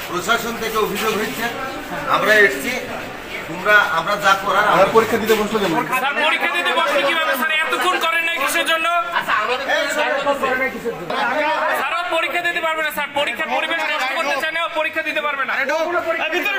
প্রশাসন থেকে অভিযোগ হচ্ছে আমরা এসেছি আমরা যা করার আমরা পরীক্ষা দিতে বসলো কেন স্যার পরীক্ষা দিতে বসলে কিভাবে স্যার এতক্ষণ করেন নাই কিসের জন্য স্যার পরীক্ষা দিতে পারবে না স্যার পরীক্ষার পরিবেশ নষ্ট করতে চায় না পরীক্ষা দিতে পারবে না পরীক্ষা দিতে